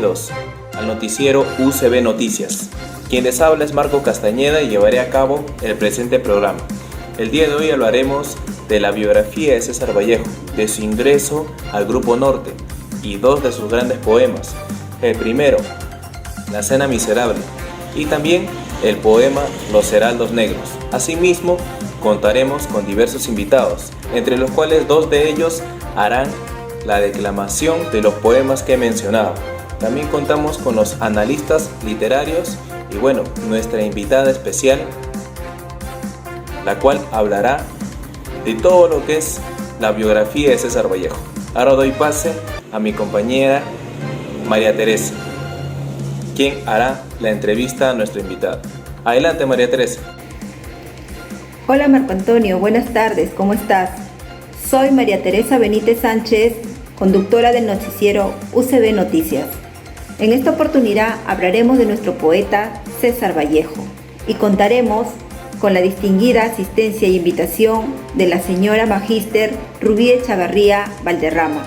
bienvenidos al noticiero UCB Noticias. Quien les habla es Marco Castañeda y llevaré a cabo el presente programa. El día de hoy hablaremos de la biografía de César Vallejo, de su ingreso al Grupo Norte y dos de sus grandes poemas. El primero, La Cena Miserable, y también el poema Los Heraldos Negros. Asimismo, contaremos con diversos invitados, entre los cuales dos de ellos harán la declamación de los poemas que he mencionado. También contamos con los analistas literarios y nuestra invitada especial, la cual hablará de todo lo que es la biografía de César Vallejo. Ahora doy pase a mi compañera María Teresa, quien hará la entrevista a nuestro invitado. Adelante, María Teresa. Hola Marco Antonio, buenas tardes, ¿cómo estás? Soy María Teresa Benítez Sánchez, conductora del noticiero UCB Noticias. En esta oportunidad hablaremos de nuestro poeta César Vallejo y contaremos con la distinguida asistencia y invitación de la señora Magíster Rubí Echavarría Valderrama.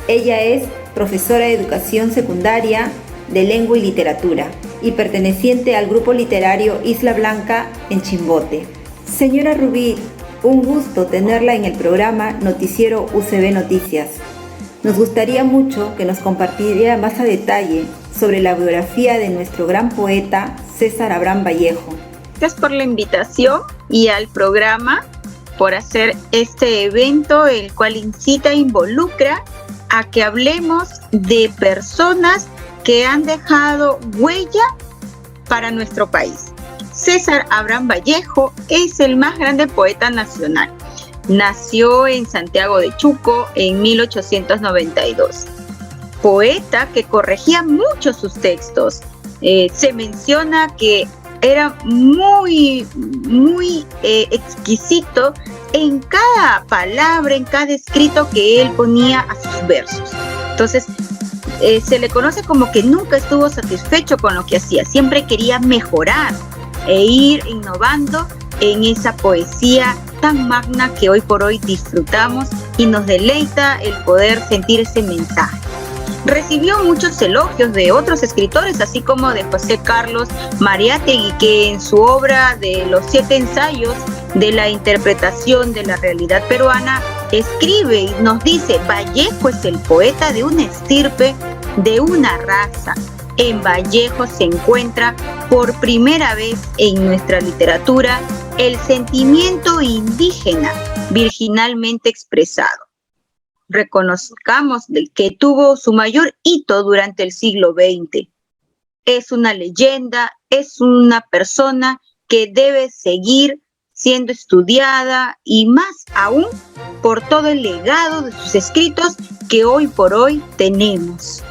Ella es profesora de educación secundaria de lengua y literatura y perteneciente al grupo literario Isla Blanca en Chimbote. Señora Rubí, un gusto tenerla en el programa Noticiero UCB Noticias. Nos gustaría mucho que nos compartiera más a detalle sobre la biografía de nuestro gran poeta César Abraham Vallejo. Gracias por la invitación y al programa por hacer este evento, el cual incita e involucra a que hablemos de personas que han dejado huella para nuestro país. César Abraham Vallejo es el más grande poeta nacional. Nació en Santiago de Chuco en 1892. Poeta que corregía mucho sus textos. Se menciona que era muy exquisito en cada palabra, en cada escrito que él ponía a sus versos. Entonces, se le conoce como que nunca estuvo satisfecho con lo que hacía. Siempre quería mejorar e ir innovando en esa poesía tan magna que hoy por hoy disfrutamos y nos deleita el poder sentir ese mensaje. Recibió muchos elogios de otros escritores, así como de José Carlos Mariátegui, que en su obra de los 7 ensayos de la interpretación de la realidad peruana escribe y nos dice: Vallejo es el poeta de una estirpe, de una raza. En Vallejo se encuentra por primera vez en nuestra literatura el sentimiento indígena virginalmente expresado. Reconozcamos que tuvo su mayor hito durante el siglo XX. Es una leyenda, es una persona que debe seguir siendo estudiada y más aún por todo el legado de sus escritos que hoy por hoy tenemos.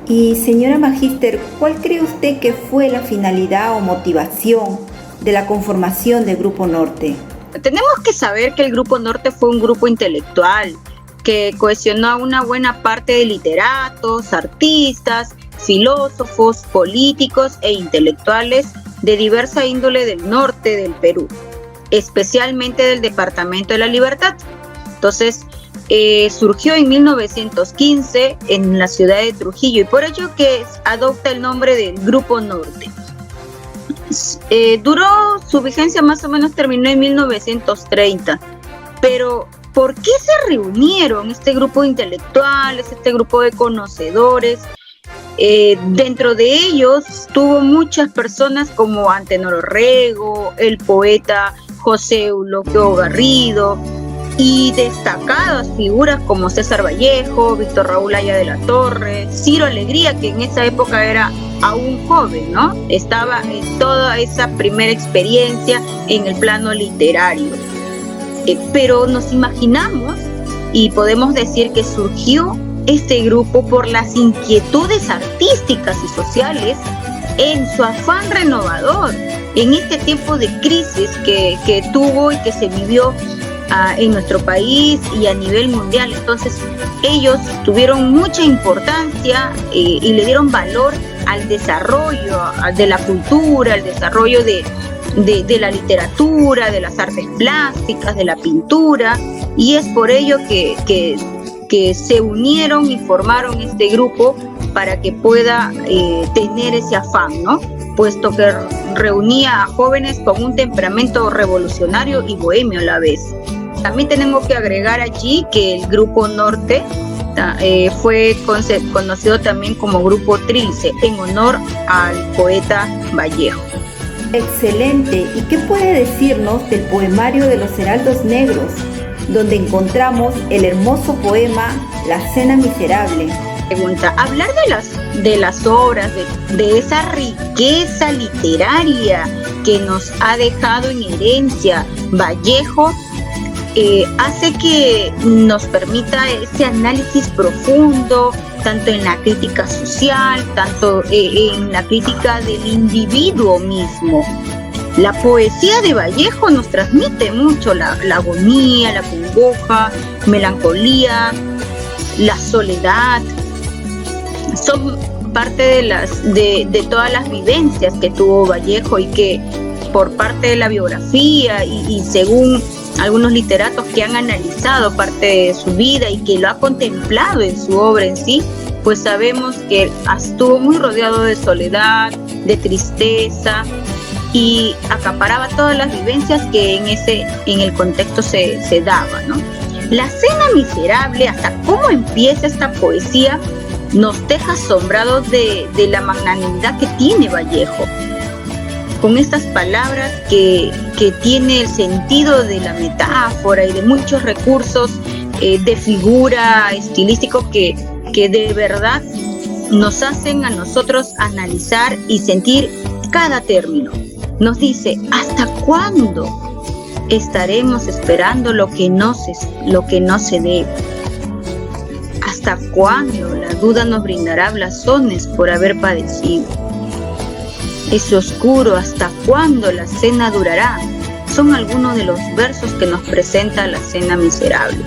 Y señora Magíster, ¿cuál cree usted que fue la finalidad o motivación de la conformación del Grupo Norte? Tenemos que saber que el Grupo Norte fue un grupo intelectual que cohesionó a una buena parte de literatos, artistas, filósofos, políticos e intelectuales de diversa índole del norte del Perú, especialmente del Departamento de la Libertad. Entonces, surgió en 1915 en la ciudad de Trujillo y por ello que adopta el nombre del Grupo Norte. Duró su vigencia, más o menos terminó en 1930, pero ¿por qué se reunieron este grupo de intelectuales, este grupo de conocedores? Dentro de ellos tuvo muchas personas como Antenor Orrego, el poeta José Eulogio Garrido, y destacadas figuras como César Vallejo, Víctor Raúl Haya de la Torre, Ciro Alegría, que en esa época era aún joven, ¿no? Estaba en toda esa primera experiencia en el plano literario. Pero nos imaginamos y podemos decir que surgió este grupo por las inquietudes artísticas y sociales en su afán renovador, en este tiempo de crisis que tuvo y que se vivió en nuestro país y a nivel mundial. Entonces ellos tuvieron mucha importancia y le dieron valor al desarrollo de la cultura, al desarrollo de la literatura, de las artes plásticas, de la pintura, y es por ello que se unieron y formaron este grupo para que pueda tener ese afán, ¿no? Puesto que reunía a jóvenes con un temperamento revolucionario y bohemio a la vez. También tenemos que agregar allí que el Grupo Norte fue conocido también como Grupo Trilce, en honor al poeta Vallejo. Excelente. ¿Y qué puede decirnos del poemario de los Heraldos Negros, donde encontramos el hermoso poema La Cena Miserable? Pregunta, hablar de las obras, de esa riqueza literaria que nos ha dejado en herencia Vallejo, hace que nos permita ese análisis profundo, tanto en la crítica social, tanto en la crítica del individuo mismo. La poesía de Vallejo nos transmite mucho la agonía, la congoja, melancolía, la soledad. Son parte de todas las vivencias que tuvo Vallejo y que por parte de la biografía y según algunos literatos que han analizado parte de su vida y que lo ha contemplado en su obra en sí, pues sabemos que estuvo muy rodeado de soledad, de tristeza y acaparaba todas las vivencias que en el contexto se daba, ¿no? La Cena Miserable, hasta cómo empieza esta poesía, nos deja asombrados de la magnanimidad que tiene Vallejo. Con estas palabras que tiene el sentido de la metáfora y de muchos recursos de figura estilístico que de verdad nos hacen a nosotros analizar y sentir cada término. Nos dice, ¿hasta cuándo estaremos esperando lo que no se debe? ¿Hasta cuándo la duda nos brindará blasones por haber padecido? Ese oscuro, ¿hasta cuándo la cena durará? Son algunos de los versos que nos presenta La Cena Miserable.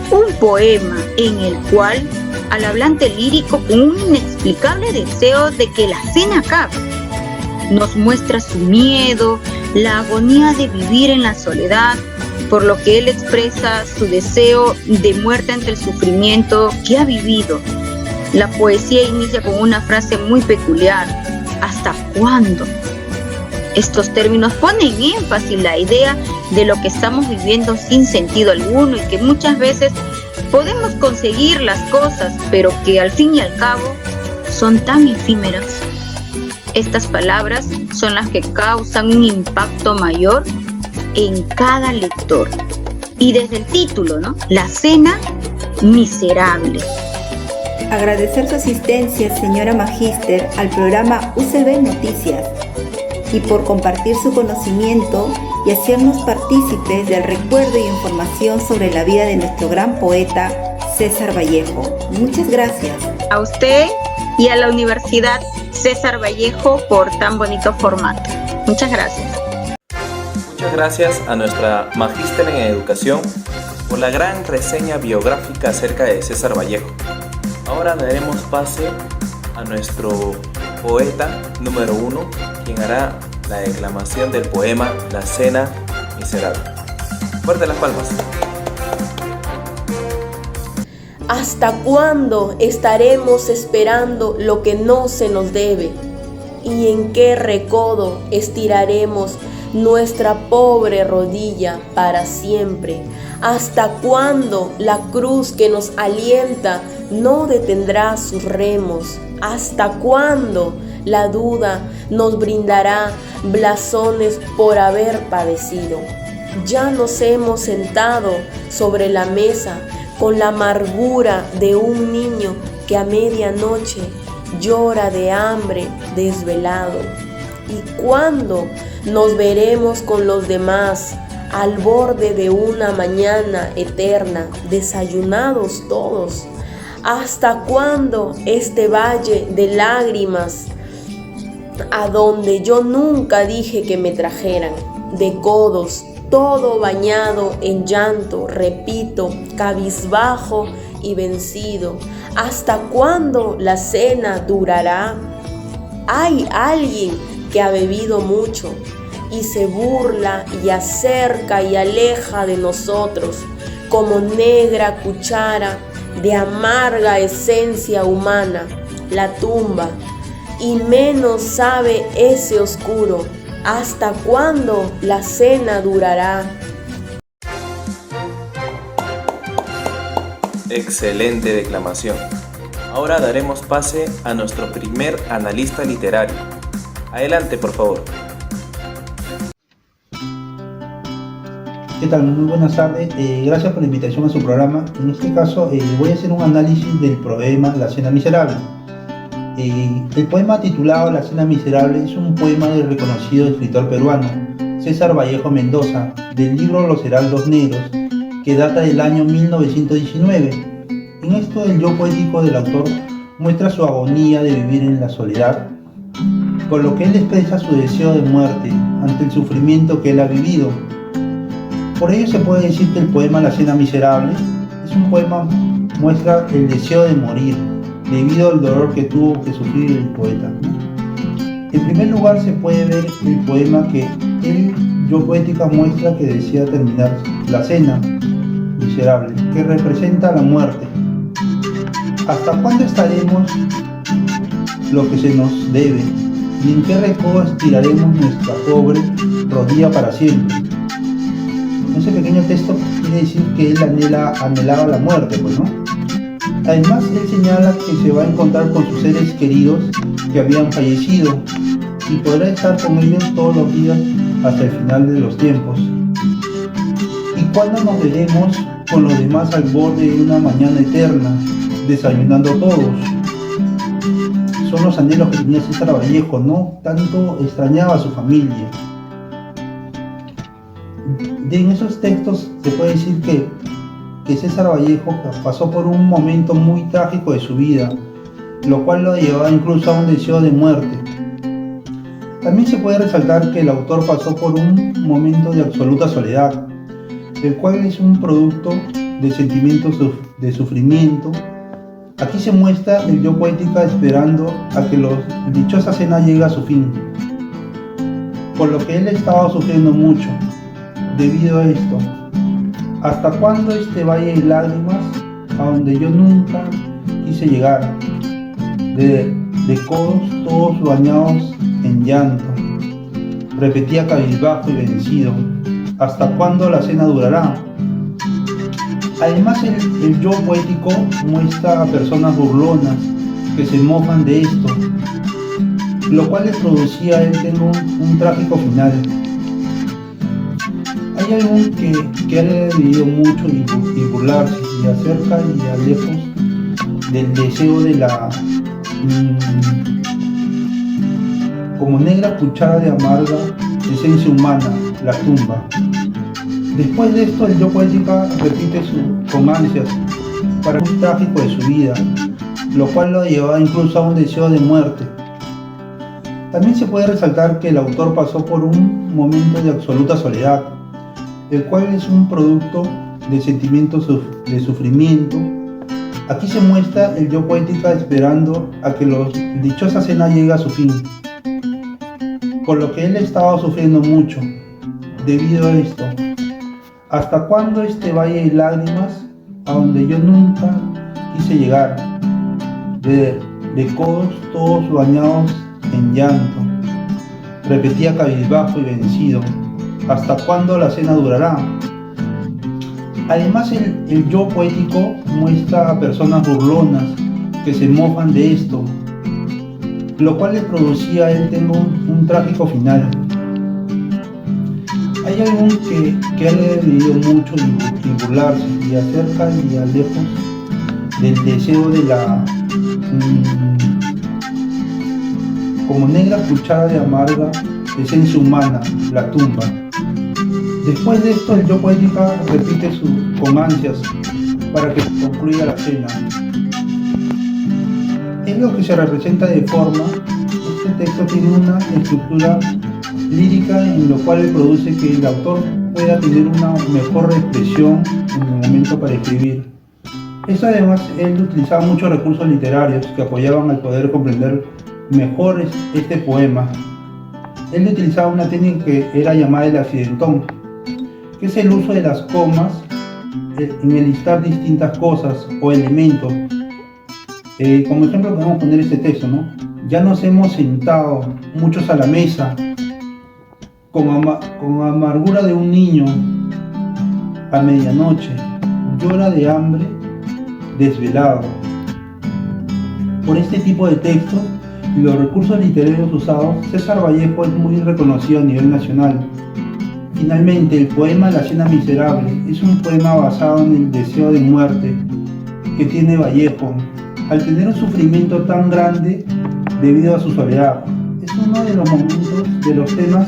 Un poema en el cual al hablante lírico con un inexplicable deseo de que la cena acabe. Nos muestra su miedo, la agonía de vivir en la soledad, por lo que él expresa su deseo de muerte ante el sufrimiento que ha vivido. La poesía inicia con una frase muy peculiar: ¿hasta cuándo? Estos términos ponen énfasis en la idea de lo que estamos viviendo sin sentido alguno y que muchas veces podemos conseguir las cosas, pero que al fin y al cabo son tan efímeras. Estas palabras son las que causan un impacto mayor en cada lector. Y desde el título, ¿no? La Cena Miserable. Agradecer su asistencia, señora Magíster, al programa UCB Noticias y por compartir su conocimiento y hacernos partícipes del recuerdo y información sobre la vida de nuestro gran poeta César Vallejo. Muchas gracias. A usted y a la Universidad César Vallejo por tan bonito formato. Muchas gracias. Muchas gracias a nuestra magíster en educación por la gran reseña biográfica acerca de César Vallejo. Ahora daremos pase a nuestro poeta número 1, quien hará la declamación del poema La Cena Miserable. Fuerte las palmas. ¿Hasta cuándo estaremos esperando lo que no se nos debe? ¿Y en qué recodo estiraremos nuestra pobre rodilla para siempre? ¿Hasta cuándo la cruz que nos alienta no detendrá sus remos? ¿Hasta cuándo la duda nos brindará blasones por haber padecido? Ya nos hemos sentado sobre la mesa con la amargura de un niño que a medianoche llora de hambre desvelado. ¿Y cuándo nos veremos con los demás al borde de una mañana eterna, desayunados todos? ¿Hasta cuándo este valle de lágrimas a donde yo nunca dije que me trajeran? De codos, todo bañado en llanto, repito, cabizbajo y vencido. ¿Hasta cuándo la cena durará? Hay alguien que ha bebido mucho y se burla y acerca y aleja de nosotros como negra cuchara de amarga esencia humana. la tumba, y menos sabe ese oscuro hasta cuándo la cena durará. Excelente declamación. Ahora daremos pase a nuestro primer analista literario. Adelante, por favor. ¿Qué tal? Muy buenas tardes. Gracias por la invitación a su programa. En este caso voy a hacer un análisis del poema La Cena Miserable. El poema titulado La Cena Miserable es un poema del reconocido escritor peruano César Vallejo Mendoza, del libro Los Heraldos Negros, que data del año 1919. En esto el yo poético del autor muestra su agonía de vivir en la soledad, por lo que él expresa su deseo de muerte ante el sufrimiento que él ha vivido. Por ello se puede decir que el poema La Cena Miserable es un poema que muestra el deseo de morir debido al dolor que tuvo que sufrir el poeta. En primer lugar se puede ver el poema que el yo poética muestra que desea terminar la cena miserable, que representa la muerte. ¿Hasta cuándo estaremos lo que se nos debe? ¿Y en qué recodo estiraremos nuestra pobre rodilla para siempre? Ese pequeño texto quiere decir que él anhelaba la muerte, pues, ¿no? Además, él señala que se va a encontrar con sus seres queridos que habían fallecido y podrá estar con ellos todos los días hasta el final de los tiempos. ¿Y cuándo nos veremos con los demás al borde de una mañana eterna, desayunando todos? Son los anhelos que tenía César Vallejo, ¿no? Tanto extrañaba a su familia. En esos textos se puede decir que César Vallejo pasó por un momento muy trágico de su vida, lo cual lo llevaba incluso a un deseo de muerte. También se puede resaltar que el autor pasó por un momento de absoluta soledad, el cual es un producto de sentimientos de sufrimiento. Aquí se muestra el yo poética esperando a que la dichosa cena llegue a su fin, por lo que él estaba sufriendo mucho debido a esto. ¿Hasta cuándo este valle de lágrimas a donde yo nunca quise llegar? De codos todos bañados en llanto, repetía cabizbajo y vencido. ¿Hasta cuándo la cena durará? Además el yo poético muestra a personas burlonas que se mofan de esto, lo cual le producía a él tener un trágico final. Hay algo que ha vivido mucho y burlarse, y acerca y a lejos del deseo de la como negra cuchara de amarga esencia humana, la tumba. Después de esto el yo poética repite con ansias para un trágico de su vida, lo cual lo llevaba incluso a un deseo de muerte. También se puede resaltar que el autor pasó por un momento de absoluta soledad, el cual es un producto de sentimientos de sufrimiento. Aquí se muestra el yo poética esperando a que la dichosa cena llegue a su fin, por lo que él estaba sufriendo mucho debido a esto. ¿Hasta cuándo este valle de lágrimas a donde yo nunca quise llegar? De codos todos bañados en llanto, repetía cabizbajo y vencido. ¿Hasta cuándo la cena durará? Además el yo poético muestra a personas burlonas que se mofan de esto, lo cual le producía a él tener un trágico final. Hay algo que ha vivido mucho y burlarse, y acerca y a lejos del deseo de la como negra cuchara de amarga esencia humana, la tumba. Después de esto el yo poética repite con ansias para que concluya la cena. Es lo que se representa de forma. Este texto tiene una estructura lírica en lo cual produce que el autor pueda tener una mejor expresión en el momento para escribir. Esto además, él utilizaba muchos recursos literarios que apoyaban al poder comprender mejor este poema. Él utilizaba una técnica que era llamada el accidentón, que es el uso de las comas en enlistar distintas cosas o elementos Como ejemplo podemos poner este texto, ¿no? Ya nos hemos sentado muchos a la mesa, con amargura de un niño a medianoche, llora de hambre, desvelado. Por este tipo de textos y los recursos literarios usados, César Vallejo es muy reconocido a nivel nacional. Finalmente, el poema La Cena Miserable es un poema basado en el deseo de muerte que tiene Vallejo al tener un sufrimiento tan grande debido a su soledad. Es uno de los momentos, de los temas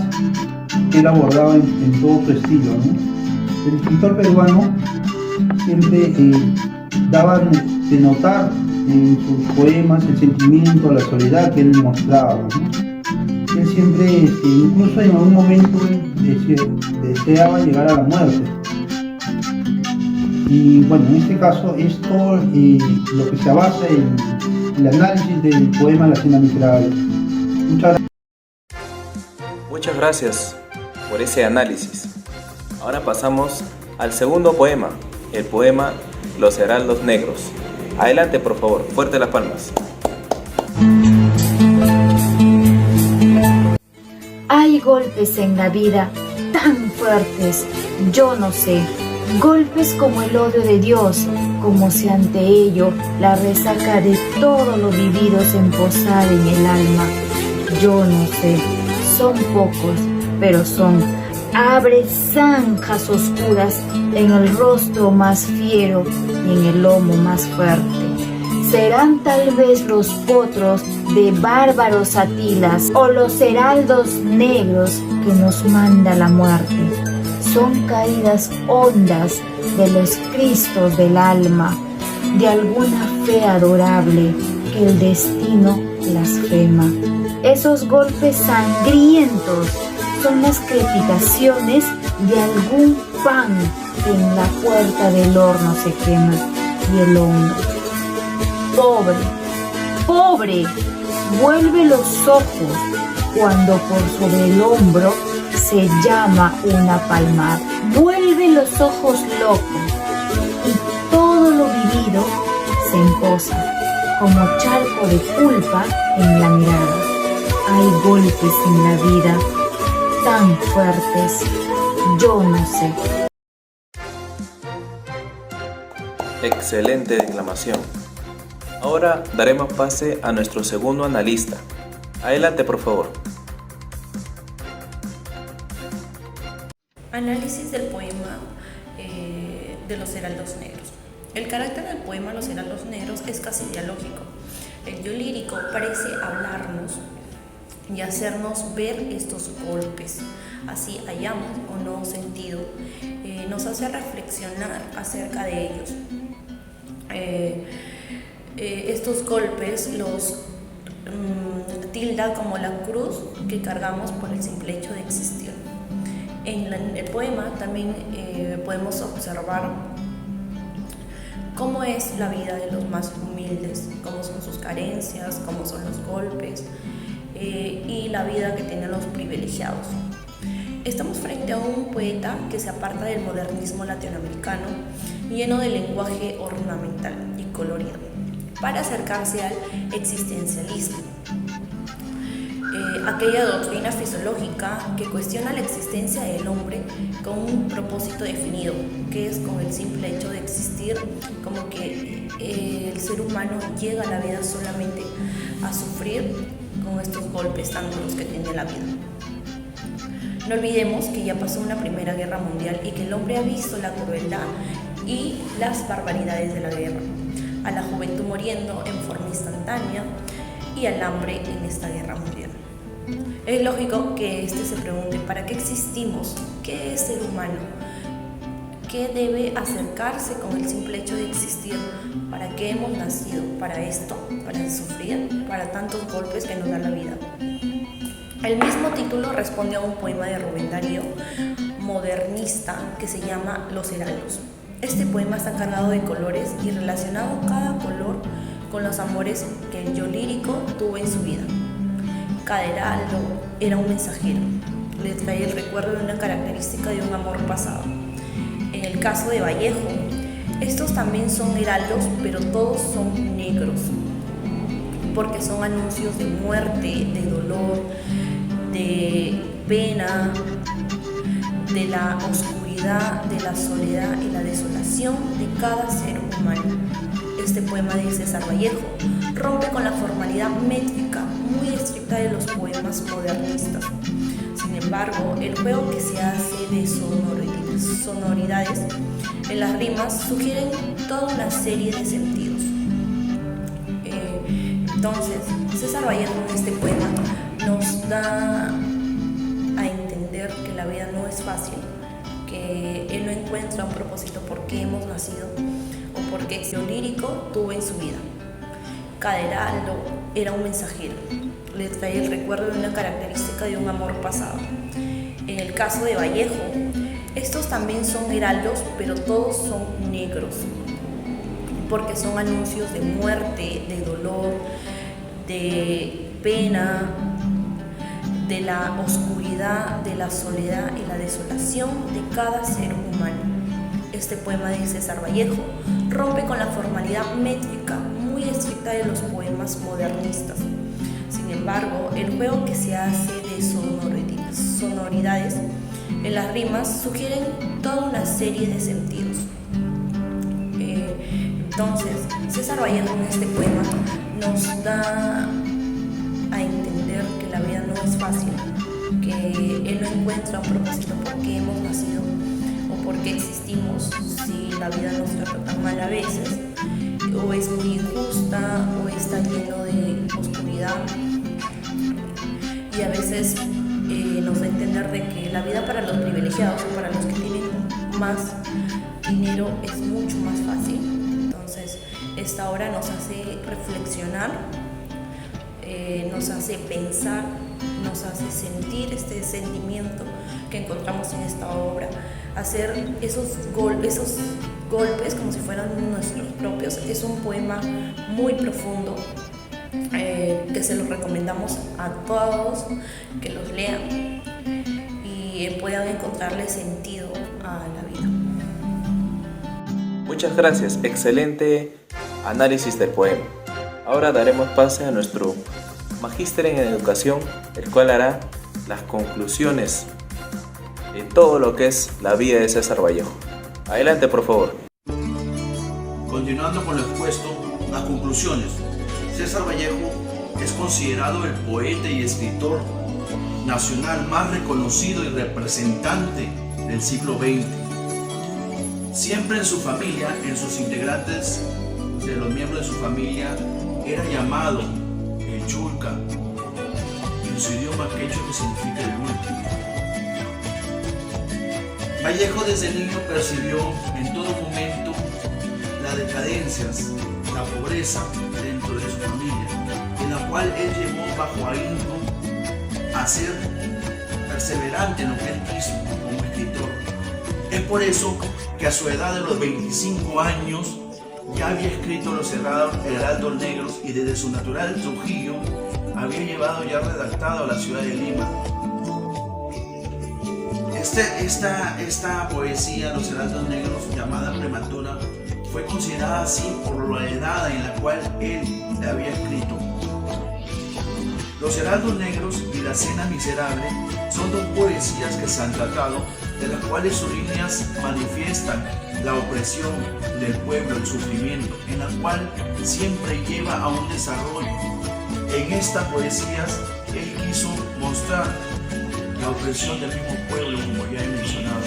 que él abordaba en todo su estilo, ¿no? El escritor peruano siempre daba de notar en sus poemas el sentimiento, la soledad que él mostraba, ¿no? Él siempre, incluso en algún momento, deseaba llegar a la muerte. Y bueno, en este caso, esto lo que se basa en el análisis del poema La Cena Miserable. Muchas gracias por ese análisis. Ahora pasamos al segundo poema, el poema Los Heraldos Negros. Adelante, por favor, fuerte las palmas. Hay golpes en la vida tan fuertes, yo no sé, golpes como el odio de Dios, como si ante ello la resaca de todo lo vivido se emposara en el alma. Yo no sé, son pocos, pero son. Abre zanjas oscuras en el rostro más fiero y en el lomo más fuerte. Serán tal vez los potros de bárbaros Atilas o los heraldos negros que nos manda la muerte. Son caídas hondas de los cristos del alma, de alguna fe adorable que el destino blasfema. Esos golpes sangrientos son las crepitaciones de algún pan que en la puerta del horno se quema y el hombre, pobre, pobre, vuelve los ojos cuando por sobre el hombro se llama una palmada. Vuelve los ojos locos y todo lo vivido se emposa como charco de culpa en la mirada. Hay golpes en la vida tan fuertes, yo no sé. Excelente declamación. Ahora daremos pase a nuestro segundo analista. Adelante, por favor. Análisis del poema de los Heraldos Negros. El carácter del poema Los Heraldos Negros es casi dialógico. El yo lírico parece hablarnos y hacernos ver estos golpes, así hayamos o no sentido, nos hace reflexionar acerca de ellos. Estos golpes los tilda como la cruz que cargamos por el simple hecho de existir. En el poema también podemos observar cómo es la vida de los más humildes, cómo son sus carencias, cómo son los golpes, y la vida que tienen los privilegiados. Estamos frente a un poeta que se aparta del modernismo latinoamericano, lleno de lenguaje ornamental y colorido, para acercarse al existencialismo, aquella doctrina fisiológica que cuestiona la existencia del hombre con un propósito definido, que es con el simple hecho de existir, como que el ser humano llega a la vida solamente a sufrir con estos golpes tan duros que tiene la vida. No olvidemos que ya pasó una Primera Guerra Mundial y que el hombre ha visto la crueldad y las barbaridades de la guerra, a la juventud muriendo en forma instantánea y al hambre en esta guerra mundial. Es lógico que se pregunte, ¿para qué existimos? ¿Qué es ser humano? ¿Qué debe acercarse con el simple hecho de existir? ¿Para qué hemos nacido? ¿Para esto? ¿Para sufrir? ¿Para tantos golpes que nos da la vida? El mismo título responde a un poema de Rubén Darío, modernista, que se llama Los Heraldos. Este poema está cargado de colores y relacionado cada color con los amores que el yo lírico tuvo en su vida. Cada heraldo era un mensajero, le trae el recuerdo de una característica de un amor pasado. En el caso de Vallejo, estos también son heraldos, pero todos son negros, porque son anuncios de muerte, de dolor, de pena, de la oscuridad, de la soledad y la desolación de cada ser humano. Este poema de César Vallejo rompe con la formalidad métrica muy estricta de los poemas modernistas. Sin embargo, el juego que se hace de sonoridades en las rimas sugieren toda una serie de sentidos. Entonces, César Vallejo en este poema nos da a entender que la vida no es fácil, que él no encuentra un propósito por qué hemos nacido o por qué lo lírico tuvo en su vida. Cada heraldo era un mensajero, le traía el recuerdo de una característica de un amor pasado. En el caso de Vallejo, estos también son heraldos, pero todos son negros, porque son anuncios de muerte, de dolor, de pena, de la oscuridad, de la soledad y la desolación de cada ser humano. Este poema de César Vallejo rompe con la formalidad métrica muy estricta de los poemas modernistas. Sin embargo, el juego que se hace de sonoridades en las rimas sugieren toda una serie de sentidos. Entonces, César Vallejo en este poema nos da a entender que la vida no es fácil, que él no encuentra un propósito por qué hemos nacido o por qué existimos si la vida nos trata tan mal a veces, o es muy injusta o está lleno de oscuridad, y a veces nos da a entender de que la vida para los privilegiados o para los que tienen más dinero es mucho más fácil. Entonces, esta obra nos hace reflexionar, nos hace pensar, nos hace sentir este sentimiento que encontramos en esta obra, hacer esos golpes como si fueran nuestros propios. Es un poema muy profundo, que se los recomendamos a todos que los lean y puedan encontrarle sentido a la vida. Muchas gracias, excelente análisis del poema. Ahora daremos pase a nuestro magíster en educación, el cual hará las conclusiones de todo lo que es la vida de César Vallejo. Adelante, por favor. Continuando con lo expuesto, las conclusiones. César Vallejo es considerado el poeta y escritor nacional más reconocido y representante del siglo XX. Siempre en su familia, en sus integrantes, de los miembros de su familia, era llamado el Chulca, en su idioma quechua, que significa el último. Vallejo desde niño percibió en todo momento las decadencias, la pobreza dentro de su familia, en la cual él llevó bajo ahínco a ser perseverante en lo que él quiso como escritor. Es por eso que a su edad de los 25 años ya había escrito Los Heraldos Negros, y desde su natural Trujillo había llevado ya redactado a la ciudad de Lima. Esta poesía, Los Heraldos Negros, llamada prematura, fue considerada así por la edad en la cual él la había escrito. Los Heraldos Negros y La Cena Miserable son dos poesías que se han tratado, de las cuales sus líneas manifiestan la opresión del pueblo, el sufrimiento, en la cual siempre lleva a un desarrollo. En estas poesías él quiso mostrar la opresión del mismo pueblo, como ya he mencionado.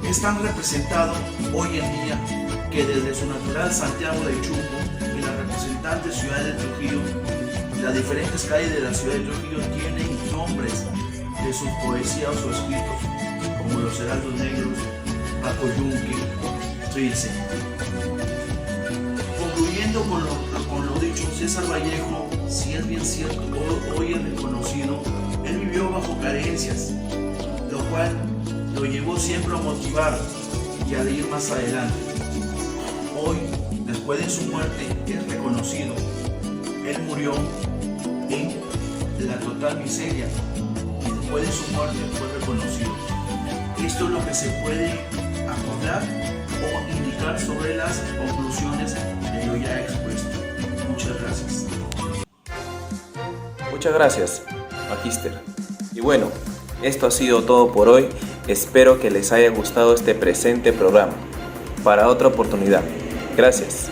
Es tan representado hoy en día que desde su natural Santiago de Chumbo y las representantes ciudades de Trujillo, las diferentes calles de la ciudad de Trujillo tienen nombres de sus poesías o sus escritos, como Los Heraldos Negros, Pacoyunque, Trilce. Concluyendo con lo dicho, César Vallejo, si es bien cierto, hoy es reconocido, él vivió bajo carencias, lo cual lo llevó siempre a motivar y a ir más adelante. Hoy, después de su muerte, es reconocido. Él murió en la total miseria y después de su muerte fue reconocido. Esto es lo que se puede acordar o indicar explicar sobre las conclusiones de lo ya expuesto. Muchas gracias. Muchas gracias, Magíster. Y bueno, esto ha sido todo por hoy. Espero que les haya gustado este presente programa. Para otra oportunidad. Gracias.